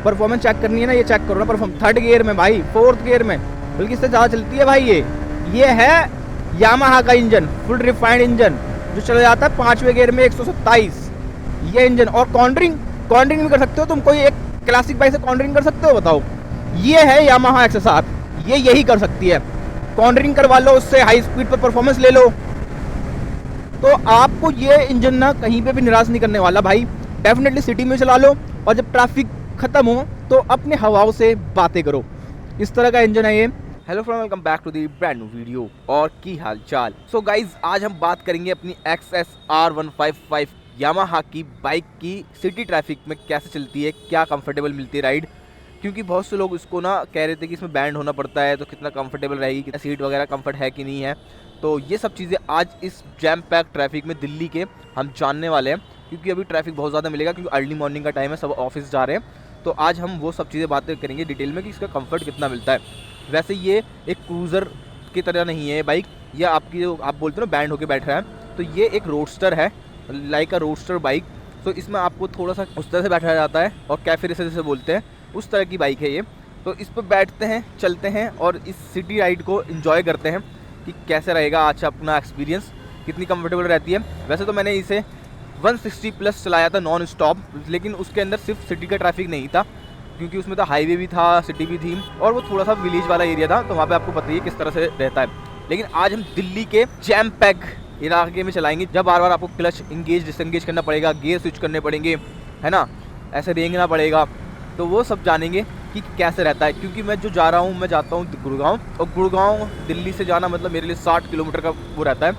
Performance check करनी है ना, ये चेक करो ना परफॉर्म, 3rd गियर में भाई, 4th गियर में, बल्कि इससे ज़्यादा चलती है भाई। ये है यामाहा का इंजन, फुल रिफाइंड इंजन जो चला जाता है 5वें गियर में 127, ये इंजन। और कॉर्नरिंग भी कर सकते हो तुम, कोई एक क्लासिक बाइक से कॉर्नरिंग कर सकते हो बताओ? ये है यामाहा XSR, ये यही कर सकती है। कॉर्नरिंग करवा लो उससे, हाई स्पीड पर परफॉर्मेंस ले लो, तो आपको ये इंजन ना कहीं पे भी निराश नहीं करने वाला भाई। डेफिनेटली सिटी में चला लो, और जब ट्रैफिक खत्म हो तो अपने हवाओं से बातें करो, इस तरह का इंजन है ये। Hello friend, welcome back to the brand new video. और की हाल चाल? सो गाइज, आज हम बात करेंगे अपनी XSR 155 यामाहा की बाइक की सिटी ट्रैफिक में कैसे चलती है, क्या कंफर्टेबल मिलती है राइड। क्योंकि बहुत से लोग इसको ना कह रहे थे कि इसमें बैंड होना पड़ता है, तो कितना कंफर्टेबल रहेगी, कितना सीट वगैरह कंफर्ट है कि नहीं है। तो ये सब चीज़ें आज इस जैम पैक ट्रैफिक में दिल्ली के हम जानने वाले हैं, क्योंकि अभी ट्रैफिक बहुत ज़्यादा मिलेगा, क्योंकि अर्ली मॉर्निंग का टाइम है, सब ऑफिस जा रहे हैं। तो आज हम वो सब चीज़ें बातें करेंगे डिटेल में कि इसका कंफर्ट कितना मिलता है। वैसे ये एक क्रूज़र की तरह नहीं है बाइक, ये आपकी जो आप बोलते हो ना बैंड होके बैठ रहा है, तो ये एक रोडस्टर है, लाइक अ रोडस्टर बाइक। तो इसमें आपको थोड़ा सा उस तरह से बैठाया जाता है, और कैफे रेसर जैसे बोलते हैं उस तरह की बाइक है ये। तो इस पर बैठते हैं, चलते हैं और इस सिटी राइड को एंजॉय करते हैं कि कैसे रहेगा आज अपना एक्सपीरियंस, कितनी कंफर्टेबल रहती है। वैसे तो मैंने इसे 160 प्लस चलाया था नॉन स्टॉप, लेकिन उसके अंदर सिर्फ सिटी का ट्रैफिक नहीं था, क्योंकि उसमें तो हाईवे भी था, सिटी भी थी, और वो थोड़ा सा विलेज वाला एरिया था, तो वहाँ पे आपको पता ही है किस तरह से रहता है। लेकिन आज हम दिल्ली के जैम पैक इलाके में चलाएंगे, जब बार बार आपको क्लच इंगेज डिसएंगेज करना पड़ेगा, गियर स्विच करने पड़ेंगे, है ना, ऐसे रेंगना पड़ेगा, तो वो सब जानेंगे कि कैसे रहता है। क्योंकि मैं जो जा रहा हूँ, मैं जाता हूँ गुड़गांव, और गुड़गांव दिल्ली से जाना मतलब मेरे लिए 60 किलोमीटर का वो रहता है।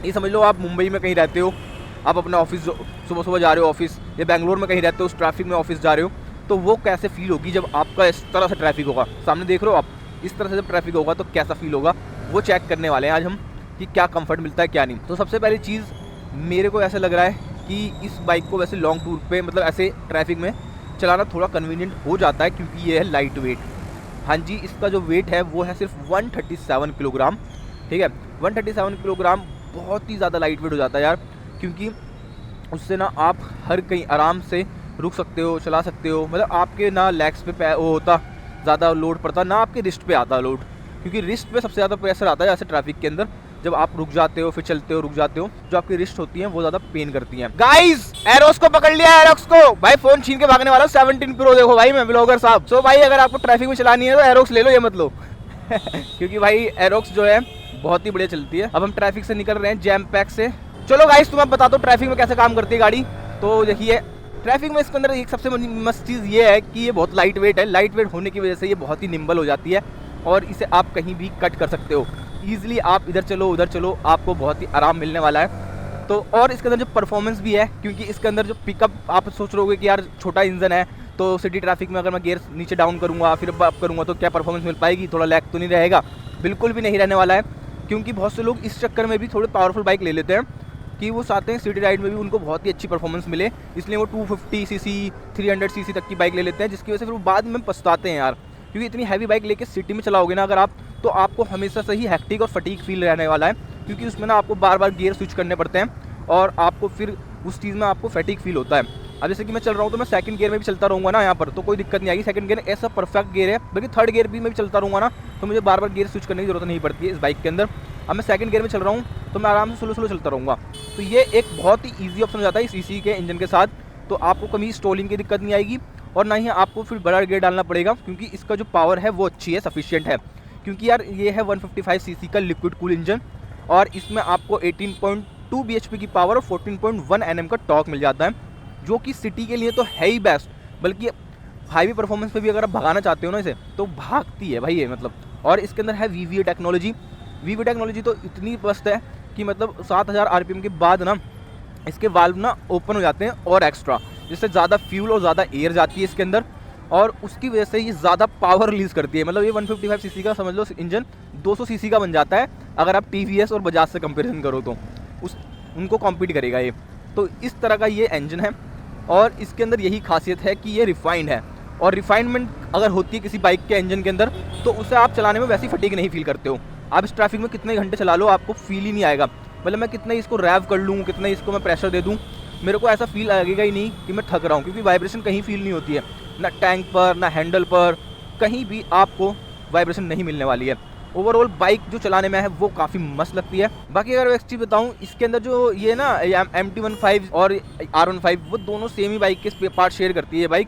ये समझ लो आप मुंबई में कहीं रहते हो, आप अपना ऑफिस सुबह सुबह जा रहे हो ऑफिस, या बेंगलोर में कहीं रहते हो, उस ट्रैफिक में ऑफिस जा रहे हो, तो वो कैसे फील होगी जब आपका इस तरह से ट्रैफिक होगा। सामने देख रहे हो आप, इस तरह से जब ट्रैफिक होगा तो कैसा फील होगा, वो चेक करने वाले हैं आज हम कि क्या कंफर्ट मिलता है क्या नहीं। तो सबसे पहली चीज़ मेरे को ऐसा लग रहा है कि इस बाइक को वैसे लॉन्ग टूर पे, मतलब ऐसे ट्रैफिक में चलाना थोड़ा कन्वीनियंट हो जाता है, क्योंकि ये है लाइट वेट। हाँ जी, इसका जो वेट है वो है सिर्फ 137 किलोग्राम, ठीक है। 137 किलोग्राम बहुत ही ज़्यादा लाइट वेट हो जाता है यार, क्योंकि उससे ना आप हर कहीं आराम से रुक सकते हो, चला सकते हो। मतलब आपके ना लेग्स पे वो होता ज़्यादा लोड पड़ता, ना आपके रिस्ट पे आता लोड, क्योंकि रिस्ट पे सबसे ज़्यादा प्रेशर आता है ऐसे ट्रैफिक के अंदर। जब आप रुक जाते हो, फिर चलते हो, रुक जाते हो, जो आपकी रिस्ट होती हैं वो ज़्यादा पेन करती हैं। गाइस, एरोक्स को पकड़ लिया, एरोक्स को भाई, फोन छीन के भागने वाला 17 प्रो देखो भाई, मैं ब्लॉगर साहब। सो भाई, अगर आपको ट्रैफिक में चलानी है तो एरोक्स ले लो, ये मत लो क्योंकि भाई एरोक्स जो है बहुत ही बढ़िया चलती है। अब हम ट्रैफिक से निकल रहे हैं, जैम पैक से। चलो गाइस, तुम्हें बता दो ट्रैफिक में कैसे काम करती है गाड़ी। तो देखिए, ट्रैफिक में इसके अंदर एक सबसे मस्त चीज़ ये है कि ये बहुत लाइट वेट है। लाइट वेट होने की वजह से ये बहुत ही निम्बल हो जाती है, और इसे आप कहीं भी कट कर सकते हो ईजिली। आप इधर चलो उधर चलो, आपको बहुत ही आराम मिलने वाला है। तो और इसके अंदर जो परफॉर्मेंस भी है, क्योंकि इसके अंदर जो पिकअप, आप सोच रहे होगे कि यार छोटा इंजन है, तो सिटी ट्रैफिक में अगर मैं गियर नीचे डाउन करूँगा फिर अप करूँगा तो क्या परफॉर्मेंस मिल पाएगी, थोड़ा लैग तो नहीं रहेगा? बिल्कुल भी नहीं रहने वाला है, क्योंकि बहुत से लोग इस चक्कर में भी थोड़े पावरफुल बाइक ले लेते हैं कि वो चाहते हैं सिटी राइड में भी उनको बहुत ही अच्छी परफॉर्मेंस मिले, इसलिए वो 250 सीसी 300 सीसी तक की बाइक ले लेते हैं, जिसकी वजह से फिर वो बाद में पछताते हैं यार। क्योंकि इतनी हैवी बाइक लेके सिटी में चलाओगे ना अगर आप, तो आपको हमेशा से ही हैक्टिक और फटीक फील रहने वाला है, क्योंकि उसमें ना आपको बार बार गियर स्विच करने पड़ते हैं, और आपको फिर उस चीज़ में आपको फटीक फील होता है। अब जैसे कि मैं चल रहा हूँ तो मैं सेकंड गियर में भी चलता रहूँगा ना यहाँ पर, तो कोई दिक्कत नहीं आएगी। सेकंड गियर ऐसा परफेक्ट गियर है, बल्कि थर्ड गियर भी मैं भी चलता रहूँगा ना, तो मुझे बार बार गियर स्विच करने की जरूरत नहीं पड़ती है इस बाइक के अंदर। अब मैं सेकंड गियर में चल रहा हूँ तो मैं आराम से स्लो स्लो चलता रहूँगा। तो ये एक बहुत ही ईजी ऑप्शन हो जाता है इस ईसी के इंजन के साथ। तो आपको कभी स्टॉलिंग की दिक्कत नहीं आएगी, और ना ही आपको फिर बड़ा गियर डालना पड़ेगा, क्योंकि इसका जो पावर है वो अच्छी है, सफिशिएंट है। क्योंकि यार ये है 155 सीसी का लिक्विड कूल इंजन, और इसमें आपको 18.2 bhp की पावर और 14.1 Nm का टॉर्क मिल जाता है, जो कि सिटी के लिए तो है ही बेस्ट। बल्कि हाईवे परफॉर्मेंस पे भी अगर आप भगाना चाहते हो ना इसे, तो भागती है भाई ये, मतलब। और इसके अंदर है VVA टेक्नोलॉजी। VVA टेक्नोलॉजी तो इतनी मस्त है कि मतलब 7000 RPM के बाद ना इसके वाल्व ना ओपन हो जाते हैं और एक्स्ट्रा, जिससे ज़्यादा फ्यूल और ज़्यादा एयर जाती है इसके अंदर, और उसकी वजह से ये ज़्यादा पावर रिलीज़ करती है। मतलब ये 155 सीसी का समझ लो इंजन 200 सीसी का बन जाता है, अगर आप TVS और बजाज से कंपेरिजन करो तो उनको कॉम्पीट करेगा ये। तो इस तरह का ये इंजन है, और इसके अंदर यही खासियत है कि ये रिफाइंड है, और रिफाइनमेंट अगर होती है किसी बाइक के इंजन के अंदर, तो उसे आप चलाने में वैसी फटीक नहीं फील करते हो। आप इस ट्रैफिक में कितने घंटे चला लो, आपको फील ही नहीं आएगा। मतलब मैं कितना इसको रैव कर लूँ, कितना इसको मैं प्रेशर दे दूँ, मेरे को ऐसा फील लगेगा ही नहीं कि मैं थक रहा हूँ, क्योंकि वाइब्रेशन कहीं फील नहीं होती है, ना टैंक पर ना हैंडल पर, कहीं भी आपको वाइब्रेशन नहीं मिलने वाली है। ओवरऑल बाइक जो चलाने में है वो काफ़ी मस्त लगती है। बाकी अगर एक चीज़ बताऊं, इसके अंदर जो ये ना MT-15 और R15 वो दोनों सेम ही बाइक के पार्ट शेयर करती है बाइक।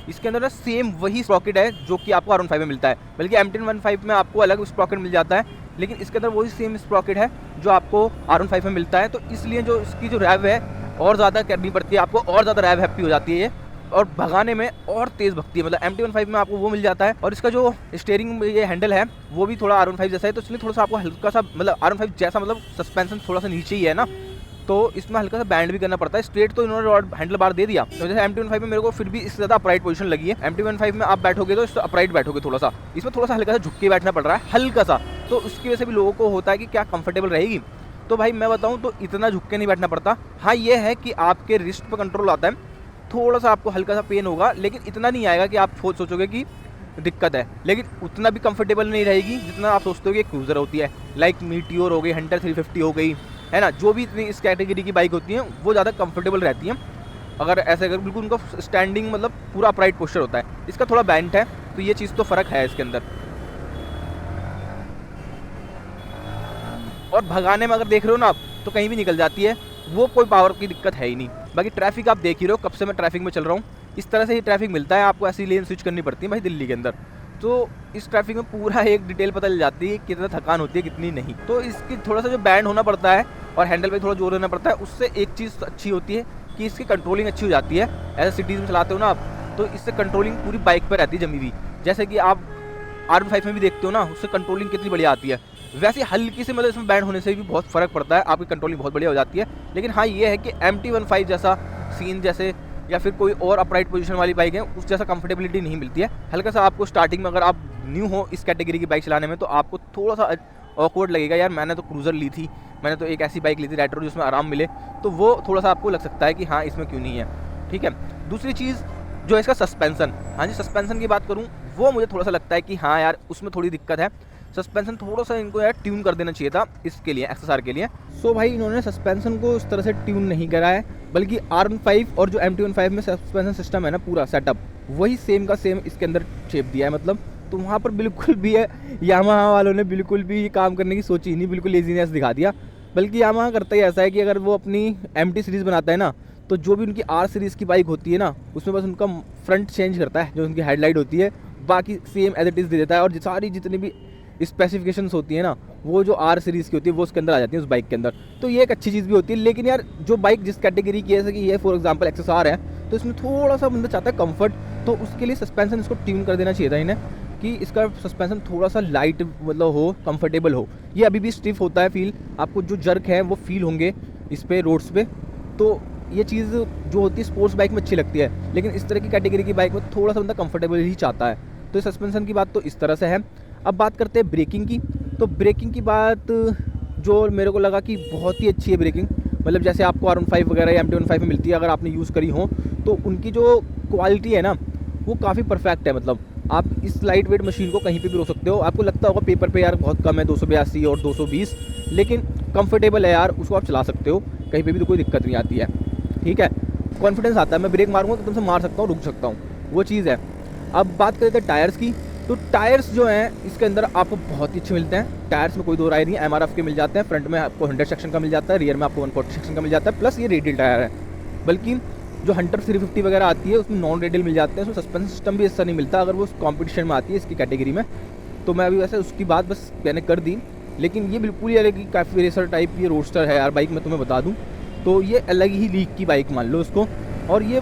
इसके अंदर ना सेम वही स्प्रॉकेट है जो कि आपको R15 में मिलता है, बल्कि MT-15 में आपको अलग स्प्रॉकेट मिल जाता है, लेकिन इसके अंदर वही सेम स्प्रॉकेट है जो आपको R15 में मिलता है। तो इसलिए जो इसकी जो रैव है और ज़्यादा करनी पड़ती है आपको, और ज़्यादा रैव हैप्पी हो जाती है ये, और भगाने में और तेज़ भगती है। मतलब MT-15 में आपको वो मिल जाता है, और इसका जो स्टीयरिंग ये हैंडल है वो भी थोड़ा R15 जैसा है, तो इसलिए थोड़ा सा आपको हल्का सा, मतलब R15 जैसा, मतलब सस्पेंशन थोड़ा सा नीचे ही है ना, तो इसमें हल्का सा बैंड भी करना पड़ता है। स्ट्रेट तो इन्होंने रॉड हैंडल बार दे दिया, तो जैसे MT-15 में मेरे को फिर भी इससे ज़्यादा अपराइट पोजीशन लगी है। MT-15 में आप बैठोगे तो अपराइट बैठोगे थोड़ा सा, इसमें थोड़ा सा हल्का सा झुक के बैठना पड़ रहा है, हल्का सा, तो उसकी वजह से भी लोगों को होता है कि क्या कंफर्टेबल रहेगी। तो भाई मैं बताऊँ तो इतना झुक के नहीं बैठना पड़ता। हाँ ये है कि आपके रिस्ट पर कंट्रोल आता है, थोड़ा सा आपको हल्का सा पेन होगा, लेकिन इतना नहीं आएगा कि आप सोचोगे कि दिक्कत है, लेकिन उतना भी कंफर्टेबल नहीं रहेगी जितना आप सोचते हो कि क्रूजर होती है, लाइक मीटियोर हो गई, हंटर 350 हो गई, है ना, जो भी इतनी इस कैटेगरी की बाइक होती हैं वो ज़्यादा कंफर्टेबल रहती हैं। अगर ऐसे अगर बिल्कुल उनका स्टैंडिंग मतलब पूरा अपराइट पोस्चर होता है, इसका थोड़ा बैंट है, तो ये चीज़ तो फ़र्क है इसके अंदर। और भगाने में अगर देख रहे हो ना आप, तो कहीं भी निकल जाती है, वो कोई पावर की दिक्कत है ही नहीं। बाकी ट्रैफिक आप देख ही रहे हो, कब से मैं ट्रैफिक में चल रहा हूँ, इस तरह से ही ट्रैफिक मिलता है आपको, ऐसी लेन स्विच करनी पड़ती है भाई दिल्ली के अंदर। तो इस ट्रैफिक में पूरा एक डिटेल पता चल जाती है कितना थकान होती है कितनी नहीं। तो इसकी थोड़ा सा जो बैंड होना पड़ता है और हैंडल पे थोड़ा जोर देना पड़ता है, उससे एक चीज़ अच्छी होती है कि इसकी कंट्रोलिंग अच्छी हो जाती है। ऐसे सिटीज़ में चलाते हो ना आप, तो इससे कंट्रोलिंग पूरी बाइक पर रहती है जमी हुई। जैसे कि आप R15 में भी देखते हो ना, उससे कंट्रोलिंग कितनी बढ़िया आती है, वैसे हल्की से मतलब इसमें बैंड होने से भी बहुत फ़र्क पड़ता है, आपकी कंट्रोलिंग बहुत बढ़िया हो जाती है। लेकिन हाँ ये है कि MT-15 जैसा सीन जैसे या फिर कोई और अपराइट पोजीशन वाली बाइक है, उस जैसा कंफर्टेबिलिटी नहीं मिलती है। हल्का सा आपको स्टार्टिंग में, अगर आप न्यू हो इस कैटेगरी की बाइक चलाने में, तो आपको थोड़ा सा ऑकवर्ड लगेगा, यार मैंने तो क्रूज़र ली थी, मैंने तो एक ऐसी बाइक ली थी रेट्रो जिसमें आराम मिले, तो वो थोड़ा सा आपको लग सकता है कि हाँ इसमें क्यों नहीं है। ठीक है, दूसरी चीज़ जो है इसका सस्पेंसन। हाँ जी, सस्पेंसन की बात करूँ, वो मुझे थोड़ा सा लगता है कि हाँ यार उसमें थोड़ी दिक्कत है। सस्पेंसन थोड़ा सा इनको यार ट्यून कर देना चाहिए था इसके लिए, XSR के लिए। सो भाई इन्होंने सस्पेंसन को उस तरह से ट्यून नहीं करा है, बल्कि R15 और जो MT-15 में सस्पेंसन सिस्टम है ना, पूरा सेटअप वही सेम का सेम इसके अंदर शेप दिया है। मतलब तो वहाँ पर बिल्कुल भी है, यामाहा वालों ने बिल्कुल भी ये काम करने की सोची ही नहीं, बिल्कुल लेजीनेस दिखा दिया। बल्कि यामाहा करता ही ऐसा है कि अगर वो अपनी MT सीरीज़ बनाता है ना, तो जो भी उनकी R सीरीज़ की बाइक होती है ना, उसमें बस उनका फ्रंट चेंज करता है, जो उनकी हेडलाइट होती है, बाकी सेम एज इट इज़ दे देता है। और सारी जितनी भी स्पेसिफिकेशंस होती है ना, वो जो R सीरीज़ की होती है वो उसके अंदर आ जाती है उस बाइक के अंदर। तो ये एक अच्छी चीज़ भी होती है। लेकिन यार जो बाइक जिस कैटेगरी की है, जैसे कि ये फॉर एग्जांपल XSR है, तो इसमें थोड़ा सा बंदा चाहता है कंफर्ट, तो उसके लिए सस्पेंसन इसको ट्यून कर देना चाहिए था इन्हें, कि इसका सस्पेंसन थोड़ा सा लाइट मतलब हो, कंफर्टेबल हो। ये अभी भी स्टिफ होता है फील, आपको जो जर्क है वो फील होंगे इस पे रोड्स पे। तो ये चीज़ जो होती है स्पोर्ट्स बाइक में अच्छी लगती है, लेकिन इस तरह की कैटेगरी की बाइक में थोड़ा सा बंदा कंफर्टेबल ही चाहता है। तो सस्पेंसन की बात तो इस तरह से है। अब बात करते हैं ब्रेकिंग की। तो ब्रेकिंग की बात जो मेरे को लगा कि बहुत ही अच्छी है ब्रेकिंग, मतलब जैसे आपको R15 वगैरह या MT-15 में मिलती है, अगर आपने यूज़ करी हो तो उनकी जो क्वालिटी है ना वो काफ़ी परफेक्ट है। मतलब आप इस लाइट वेट मशीन को कहीं पे भी रोक सकते हो। आपको लगता होगा पेपर पे यार बहुत कम है 282 और 220, लेकिन कंफर्टेबल है यार, उसको आप चला सकते हो कहीं पे भी, तो कोई दिक्कत नहीं आती है। ठीक है, कॉन्फिडेंस आता है, मैं ब्रेक मारूंगा तो तुमसे मार सकता हूँ, रुक सकता हूँ, वो चीज़ है। अब बात करते हैं टायर्स की। तो टायर्स जो हैं इसके अंदर आपको बहुत ही अच्छे मिलते हैं, टायर्स में कोई दो राय नहीं है। MRF के मिल जाते हैं, फ्रंट में आपको 100 सेक्शन का मिल जाता है, रियर में आपको 140 सेक्शन का मिल जाता है, प्लस ये रेडियल टायर है। बल्कि जो हंटर 350 वगैरह आती है उसमें नॉन रेडियल मिल जाते हैं, उसमें सस्पेंशन सिस्टम भी ऐसा नहीं मिलता अगर वो कॉम्पिटिशन में आती है इसकी कैटेगरी में। तो मैं अभी वैसे उसकी बात बस मैंने कर दी, लेकिन ये बिल्कुल ही अलग ही काफ़ी रेसर टाइप ये रोडस्टर है यार बाइक, मैं तुम्हें बता दूँ तो ये अलग ही लीग की बाइक मान लो उसको। और ये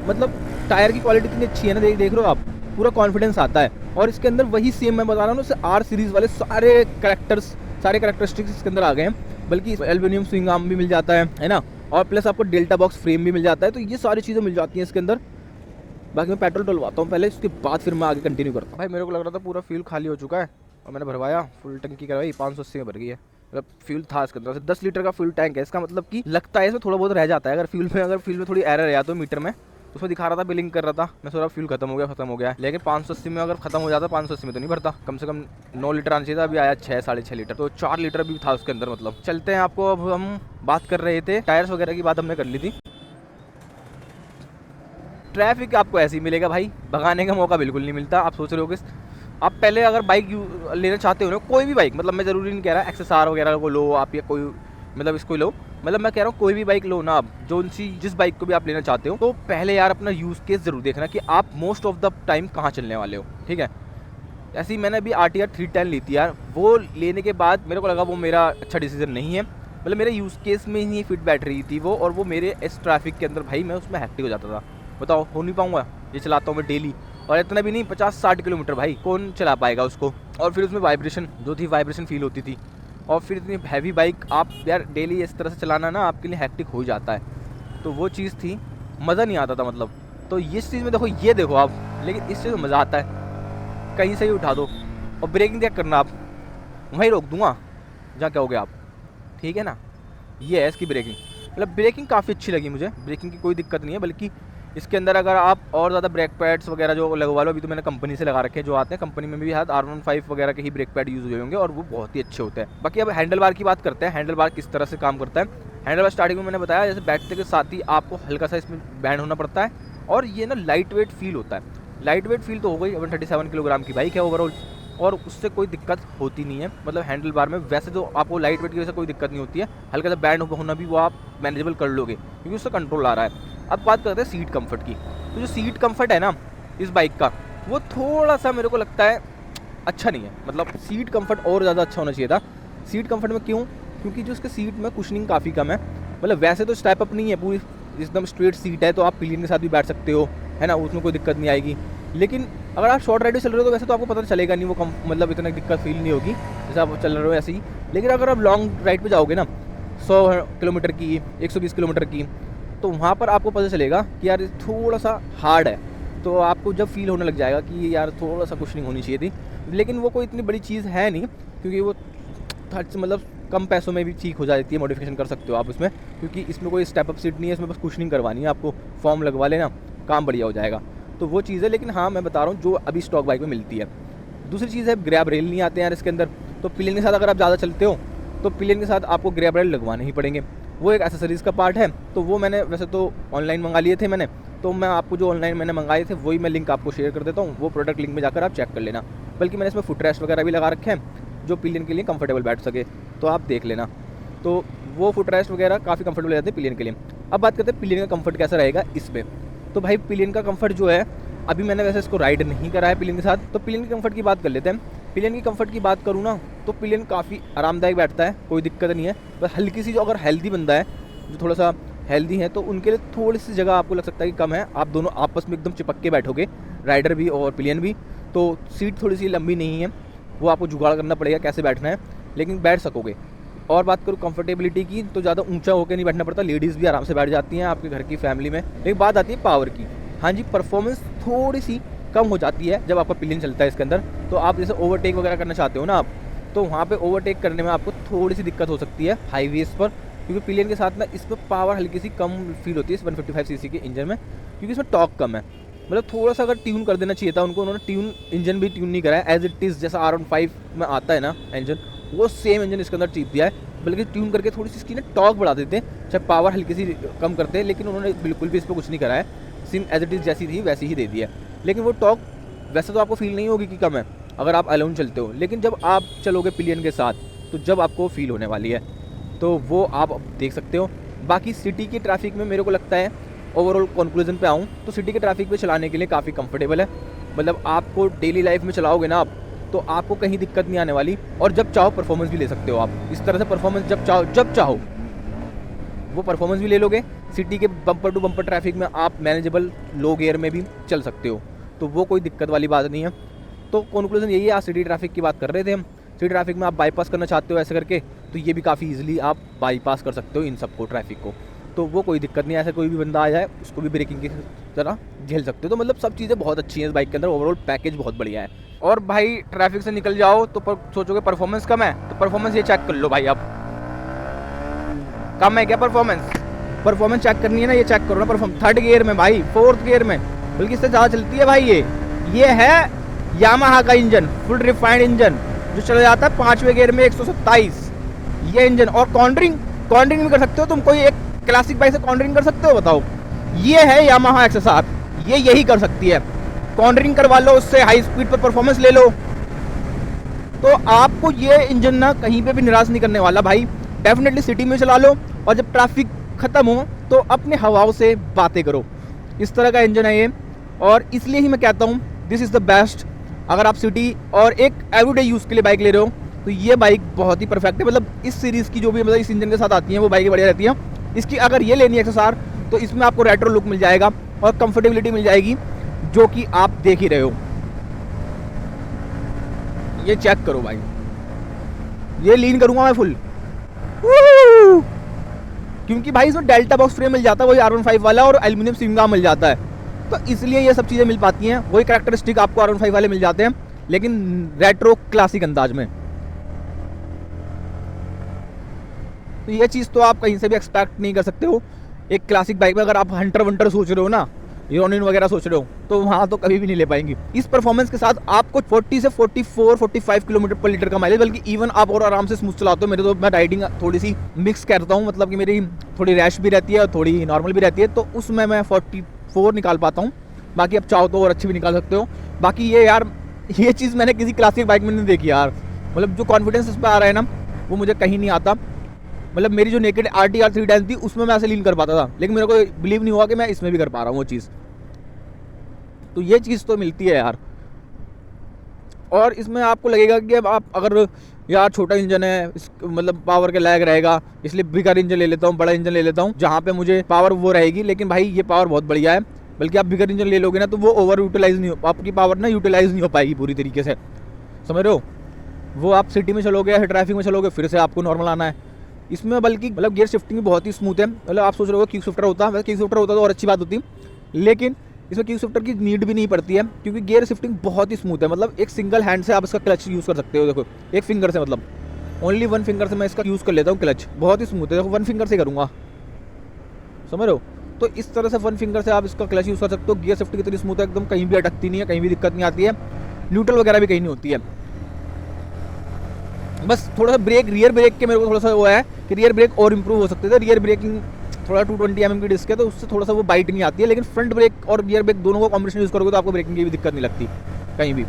मतलब टायर की क्वालिटी इतनी अच्छी है ना, देख रहे हो आप, पूरा कॉन्फिडेंस आता है। और इसके अंदर वही सेम मैं बता रहा हूँ, R सीरीज़ वाले सारे कैरेक्टरिस्टिक्स इसके अंदर आ गए हैं। बल्कि एल्यूमिनियम स्विंग आर्म भी मिल जाता है ना, और प्लस आपको डेल्टा बॉक्स फ्रेम भी मिल जाता है। तो ये सारी चीज़ें मिल जाती हैं इसके अंदर। बाकी मैं पेट्रोल डलवाता हूँ पहले, उसके बाद फिर मैं आगे कंटिन्यू करता हूँ। भाई मेरे को लग रहा था पूरा फ्यूल खाली हो चुका है, और मैंने भरवाया, फुल टंकी करवाई, 580 में भर गई है। मतलब फ्यूल था इसके अंदर, 10 लीटर का फ्यूल टैंक है। इसका मतलब कि लगता है इसमें थोड़ा बहुत रह जाता है अगर फ्यूल में थोड़ी एरर है तो मीटर में, उसमें दिखा रहा था बिलिंग कर रहा था, मैं सोचा फ्यूल खत्म हो गया। लेकिन 580 में अगर खत्म हो जाता, 580 में तो नहीं भरता, कम से कम 9 लीटर आना चाहिए था, अभी आया 6 साढ़े 6 लीटर, तो 4 लीटर भी था उसके अंदर। मतलब चलते हैं, आपको अब हम बात कर रहे थे टायर्स वगैरह की बात हमने कर ली थी। ट्रैफिक आपको ऐसे ही मिलेगा भाई, भगाने का मौका बिल्कुल नहीं मिलता। आप सोच रहे हो कि आप पहले अगर बाइक लेना चाहते हो ना, कोई भी बाइक, मतलब मैं ज़रूरी नहीं कह रहा XSR वगैरह को लो आप, या कोई मतलब इसको लो, मतलब मैं कह रहा हूँ कोई भी बाइक लो ना आप, जिस बाइक को भी आप लेना चाहते हो, तो पहले यार अपना यूज़ केस ज़रूर देखना कि आप मोस्ट ऑफ द टाइम कहाँ चलने वाले हो, ठीक है। ऐसे ही मैंने अभी RTR 310 ली थी यार, वो लेने के बाद मेरे को लगा वो मेरा अच्छा डिसीजन नहीं है, मतलब मेरे यूज़ केस में ही फिट बैठ रही थी वो, और वो मेरे इस ट्रैफिक के अंदर भाई मैं उसमें हैक्टिक हो जाता था। बताओ हो नहीं पाऊँगा, ये चलाता हूँ मैं डेली, और इतना भी नहीं 50-60 किलोमीटर भाई कौन चला पाएगा उसको। और फिर उसमें वाइब्रेशन जो थी, वाइब्रेशन फील होती थी, और फिर इतनी हैवी बाइक आप यार डेली इस तरह से चलाना ना आपके लिए हैक्टिक हो जाता है, तो वो चीज़ थी, मज़ा नहीं आता था मतलब। तो इस चीज़ में देखो, ये देखो आप, लेकिन इस चीज़ में मज़ा आता है, कहीं से ही उठा दो, और ब्रेकिंग क्या करना, आप वहीं रोक दूंगा जहाँ कहोगे आप, ठीक है ना। ये है इसकी ब्रेकिंग, मतलब ब्रेकिंग काफ़ी अच्छी लगी मुझे, ब्रेकिंग की कोई दिक्कत नहीं है, बल्कि इसके अंदर अगर आप और ज़्यादा ब्रेक पैड्स वगैरह जो लगवा लो, अभी तो मैंने कंपनी से लगा रखे हैं, जो आते हैं कंपनी में भी शायद R15 वगैरह के ही ब्रेक पैड यूज़ हुए होंगे, और वो बहुत ही अच्छे होते हैं। बाकी अब हैंडल बार की बात करते हैं, हैंडल बार किस तरह से काम करता है। हैंडल बार स्टार्टिंग में मैंने बताया, जैसे बैठते के साथ ही आपको हल्का सा इसमें बैंड होना पड़ता है, और ये ना लाइट वेट फील होता है। लाइट वेट फील तो हो गई, 137 किलोग्राम की बाइक है ओवरऑल, और उससे कोई दिक्कत होती नहीं है, मतलब हैंडल बार में वैसे तो आपको लाइट वेट की वजह से कोई दिक्कत नहीं होती है, हल्का सा बैंड होना भी वो आप मैनेजेबल कर लोगे, क्योंकि उससे कंट्रोल आ रहा है। अब बात करते हैं सीट कंफर्ट की, तो जो सीट कंफर्ट है ना इस बाइक का, वो थोड़ा सा मेरे को लगता है अच्छा नहीं है, मतलब सीट कंफर्ट और ज़्यादा अच्छा होना चाहिए था। सीट कंफर्ट में क्यों? क्योंकि जो उसके सीट में कुशनिंग काफ़ी कम है, मतलब वैसे तो स्टेप अप नहीं है, पूरी एकदम स्ट्रेट सीट है, तो आप पिलियन के साथ भी बैठ सकते हो, है ना, उसमें कोई दिक्कत नहीं आएगी। लेकिन अगर आप शॉर्ट राइड में चल रहे हो तो वैसे तो आपको पता चलेगा नहीं, वो कम मतलब इतना दिक्कत फील नहीं होगी जैसे आप चल रहे हो ऐसे ही। लेकिन अगर आप लॉन्ग राइड पे जाओगे ना, 100 किलोमीटर की, 120 किलोमीटर की, तो वहाँ पर आपको पता चलेगा कि यार थोड़ा सा हार्ड है, तो आपको जब फील होने लग जाएगा कि यार थोड़ा सा कुशनिंग होनी चाहिए थी। लेकिन वो कोई इतनी बड़ी चीज़ है नहीं, क्योंकि वो मतलब कम पैसों में भी ठीक हो जाती है, मॉडिफिकेशन कर सकते हो आप उसमें, क्योंकि इसमें कोई स्टेप अप सीट नहीं है, इसमें बस कुशनिंग करवानी है आपको, फॉर्म लगवा लेना, काम बढ़िया हो जाएगा, तो वो चीज़ है। लेकिन हाँ, मैं बता रहा हूँ जो अभी स्टॉक बाइक में मिलती है। दूसरी चीज़ है, ग्रैब रेल नहीं आते हैं यार इसके अंदर, तो पिलियन के साथ अगर आप ज़्यादा चलते हो तो पिलियन के साथ आपको ग्रैब रेल लगवाने ही पड़ेंगे, वो एक एसेसरीज़ का पार्ट है। तो वो मैंने वैसे तो ऑनलाइन मंगा लिए थे मैंने, तो मैं आपको जो ऑनलाइन मैंने मंगाए थे वही मैं लिंक आपको शेयर कर देता हूँ, वो प्रोडक्ट लिंक में जाकर आप चेक कर लेना। बल्कि मैंने इसमें फुट रेस्ट वगैरह भी लगा रखे हैं, जो पिलियन के लिए कंफर्टेबल बैठ सके, तो आप देख लेना। तो वो फुट रेस्ट वगैरह काफ़ी कंफर्टेबल रहते हैं पिलियन के लिए। अब बात करते हैं पिलियन का कंफर्ट कैसा रहेगा इसमें। तो भाई पिलियन का कंफर्ट जो है, अभी मैंने वैसे इसको राइड नहीं करा है पिलियन के साथ, तो पिलियन के कंफर्ट की बात कर लेते हैं। पिलियन की कंफर्ट की बात करूँ ना, तो पिलियन काफ़ी आरामदायक बैठता है, कोई दिक्कत नहीं है। बस हल्की सी, जो अगर हेल्दी बंदा है, जो थोड़ा सा हेल्दी है, तो उनके लिए थोड़ी सी जगह आपको लग सकता है कि कम है, आप दोनों आपस में एकदम चिपक के बैठोगे, राइडर भी और पिलियन भी, तो सीट थोड़ी सी लंबी नहीं है, वो आपको जुगाड़ करना पड़ेगा कैसे बैठना है, लेकिन बैठ सकोगे। और बात करूँ कंफर्टेबिलिटी की, तो ज़्यादा ऊंचा होकर नहीं बैठना पड़ता, लेडीज़ भी आराम से बैठ जाती हैं आपके घर की फैमिली में। एक बात आती है पावर की, हाँ जी, परफॉर्मेंस थोड़ी सी कम हो जाती है जब आपका पिलियन चलता है इसके अंदर। तो आप जैसे ओवरटेक वगैरह करना चाहते हो ना आप, तो वहाँ पे ओवरटेक करने में आपको थोड़ी सी दिक्कत हो सकती है हाईवेज़ पर, क्योंकि पिलियन के साथ ना इसमें पावर हल्की सी कम फील होती है इस 155 सीसी के इंजन में, क्योंकि इसमें टॉर्क कम है। मतलब थोड़ा सा अगर ट्यून कर देना चाहिए था उनको, उन्होंने इंजन भी ट्यून नहीं करा है, एज इट इज़ जैसा R15 में आता है ना इंजन, वो सेम इंजन इसके अंदर चीप दिया है, बल्कि ट्यून करके थोड़ी सी इसकी ना टॉर्क बढ़ा देते हैं, चाहे पावर हल्की सी कम करते हैं, लेकिन उन्होंने बिल्कुल भी इस पर कुछ नहीं करा है, सेम एज इट इज़ जैसी थी वैसी ही दे दी है। लेकिन वो टॉर्क वैसे तो आपको फील नहीं होगी कि कम है अगर आप अलोन चलते हो, लेकिन जब आप चलोगे पिलियन के साथ, तो जब आपको फील होने वाली है, तो वो आप देख सकते हो। बाकी सिटी की ट्रैफिक में मेरे को लगता है, ओवरऑल कंक्लूजन पे आऊँ तो सिटी के ट्रैफिक पे चलाने के लिए काफ़ी कंफर्टेबल है, मतलब आपको डेली लाइफ में चलाओगे ना आप, तो आपको कहीं दिक्कत नहीं आने वाली, और जब चाहो परफॉर्मेंस भी ले सकते हो आप इस तरह से। परफॉर्मेंस जब चाहो वो परफॉर्मेंस भी ले लोगे। सिटी के बम्पर टू बम्पर ट्रैफिक में आप मैनेजेबल लो गियर में भी चल सकते हो, तो वो कोई दिक्कत वाली बात नहीं है। तो कंक्लूजन यही है, आज सिटी ट्रैफिक की बात कर रहे थे हम। सिटी ट्रैफिक में आप बाईपास करना चाहते हो ऐसे करके, तो ये भी काफ़ी ईजिली आप बाईपास कर सकते हो इन सबको, ट्रैफिक को, तो वो कोई दिक्कत नहीं है। ऐसे कोई भी बंदा आ जाए उसको भी ब्रेकिंग की तरह झेल सकते हो। तो मतलब सब चीज़ें बहुत अच्छी हैं इस बाइक के अंदर, ओवरऑल पैकेज बहुत बढ़िया है। और भाई ट्रैफिक से निकल जाओ तो सोचोगे परफॉर्मेंस कम है, तो परफॉर्मेंस ये चेक कर लो भाई, अब कम है क्या परफॉर्मेंस चेक करनी है ना, ये चेक करो ना परफॉर्मेंस, 3rd गियर में भाई, 4th गियर में, बल्कि इससे ज़्यादा चलती है भाई। ये है यामाहा का इंजन, फुल रिफाइंड इंजन, जो चला जाता है 5वें गियर में 127, ये इंजन। और कॉर्नरिंग भी कर सकते हो तुम, कोई एक क्लासिक बाइक से कॉर्नरिंग कर सकते हो, बताओ। ये है यामाहा XSR, ये यही कर सकती है। कॉर्नरिंग करवा लो उससे, हाई स्पीड पर परफॉर्मेंस ले लो, तो आपको ये इंजन ना कहीं पे भी निराश नहीं करने वाला भाई। डेफिनेटली सिटी में चला लो और जब ट्रैफिक खत्म हो तो अपने हवाओं से बातें करो। इस तरह का इंजन है ये, और इसलिए ही मैं कहता हूँ दिस इज़ द बेस्ट। अगर आप सिटी और एक एवरीडे यूज़ के लिए बाइक ले रहे हो तो ये बाइक बहुत ही परफेक्ट है। मतलब इस सीरीज़ की जो भी मतलब इस इंजन के साथ आती हैं वो बाइकें बढ़िया रहती हैं। इसकी अगर ये लेनी है XSR तो इसमें आपको रेट्रो लुक मिल जाएगा और कंफर्टेबिलिटी मिल जाएगी, जो कि आप देख ही रहे हो। ये चेक करो भाई, ये लीन करूंगा मैं फुल, क्योंकि भाई इसमें डेल्टा बॉक्स फ्रेम मिल जाता है वही R15 वाला, और एल्यूमिनियम स्विंगा मिल जाता है, तो इसलिए ये सब चीज़ें मिल पाती हैं। वही कैरेक्टरिस्टिक आपको R15 वाले मिल जाते हैं, लेकिन रेट्रो क्लासिक अंदाज में। तो ये चीज़ तो आप कहीं से भी एक्सपेक्ट नहीं कर सकते हो एक क्लासिक बाइक में। अगर आप हंटर वंटर सोच रहे हो ना, यूनियन वगैरह सोच रहे हो, तो वहाँ तो कभी भी नहीं ले पाएंगी। इस परफॉर्मेंस के साथ आपको 40 से 44-45 किलोमीटर पर लीटर का माइलेज, बल्कि इवन आप और आराम से स्मूथ चलाते हो। मेरे तो मैं राइडिंग थोड़ी सी मिक्स करता हूँ, मतलब कि मेरी थोड़ी रैश भी रहती है और थोड़ी नॉर्मल भी रहती है, तो उसमें मैं 44 निकाल पाता हूँ। बाकी आप चाहो तो और अच्छी भी निकाल सकते हो। बाकी ये यार, ये चीज़ मैंने किसी क्लासिक बाइक में नहीं देखी यार। मतलब जो कॉन्फिडेंस इस पर आ रहा है ना, वो मुझे कहीं नहीं आता। मतलब मेरी जो नेकेड RTR 310 थी उसमें मैं ऐसे लीन कर पाता था, लेकिन मेरे को बिलीव नहीं हुआ कि मैं इसमें भी कर पा रहा हूँ वो चीज़। तो ये चीज़ तो मिलती है यार। और इसमें आपको लगेगा कि अब आप अगर यार छोटा इंजन है, मतलब पावर के लायक रहेगा, इसलिए बिगर इंजन ले लेता हूँ, बड़ा इंजन ले लेता हूँ जहाँ पे मुझे पावर वो रहेगी। लेकिन भाई ये पावर बहुत बढ़िया है, बल्कि आप बिगर इंजन ले लोगे ना तो वो ओवर यूटिलाइज नहीं हो, आपकी पावर ना यूटिलाइज नहीं हो पाएगी पूरी तरीके से, समझ रहे हो। वो आप सिटी में चलोगे, ट्रैफिक में चलोगे, फिर से आपको नॉर्मल आना है इसमें। बल्कि मतलब गियर शिफ्टिंग भी बहुत ही स्मूथ है। मतलब आप सोच रहे हो क्विक शिफ्टर होता है, वैसे क्विक शिफ्टर होता तो और अच्छी बात होती, लेकिन इसमें क्विक शिफ्टर की नीड भी नहीं पड़ती है, क्योंकि गियर शिफ्टिंग बहुत ही स्मूथ है। मतलब एक सिंगल हैंड से आप इसका क्लच यूज़ कर सकते हो। देखो एक फिंगर से, मतलब ओनली वन फिंगर से मैं इसका यूज़ कर लेता हूँ क्लच, बहुत ही स्मूथ है। देखो वन फिंगर से करूँगा, समझ रहे हो। तो इस तरह से वन फिंगर से आप इसका क्लच यूज़ कर सकते हो। गियर शिफ्टिंग इतनी स्मूथ है एकदम, कहीं भी अटकती नहीं है, कहीं भी दिक्कत नहीं आती है, न्यूट्रल वगैरह भी कहीं नहीं होती है। बस थोड़ा सा ब्रेक, रियर ब्रेक के मेरे को थोड़ा सा वो है कि रियर ब्रेक और इम्प्रूव हो सकते थे। रियर ब्रेकिंग थोड़ा 220 mm की डिस्क है, तो उससे थोड़ा सा वो बाइट नहीं आती है। लेकिन फ्रंट ब्रेक और रियर ब्रेक दोनों को कॉम्बिनेशन यूज़ करोगे तो आपको ब्रेकिंग की भी दिक्कत नहीं लगती कहीं भी।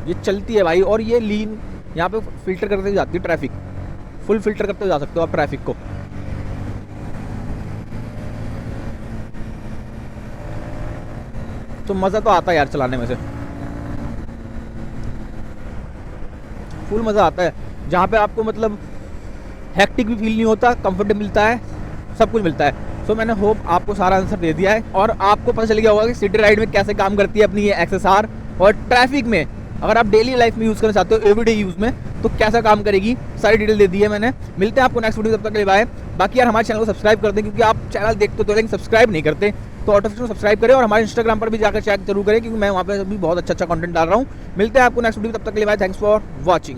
ये चलती है भाई। और ये लीन यहाँ पे फिल्टर करते जाती है ट्रैफिक, फुल फिल्टर करते जा सकते हो आप ट्रैफिक को। तो मज़ा तो आता है यार चलाने में से, फुल मज़ा आता है। जहाँ पे आपको मतलब हैक्टिक भी फील नहीं होता, कंफर्ट मिलता है, सब कुछ मिलता है। सो मैंने होप आपको सारा आंसर दे दिया है और आपको पता चल गया होगा कि सिटी राइड में कैसे काम करती है अपनी ये XSR, और ट्रैफिक में अगर आप डेली लाइफ में यूज़ करना चाहते हो, एवरीडे यूज़ में, तो कैसा काम करेगी, सारी डिटेल दे दी है मैंने। मिलते हैं आपको नेक्स्ट वीडियो, तब तक के लिए बाय। बाकी यार हमारे चैनल को सब्सक्राइब कर दें, क्योंकि आप चैनल देखते तो लेकिन सब्सक्राइब नहीं करते, तो ऑटोमेटिक सब्सक्राइब करें। और हमारे इंस्टाग्राम पर भी जाकर चेक जरूर करें, क्योंकि मैं वहाँ पे भी बहुत अच्छा कंटेंट डाल रहा हूँ। मिलते हैं आपको नेक्स्ट वीडियो, तब तक के लिए बाय। Thanks for watching.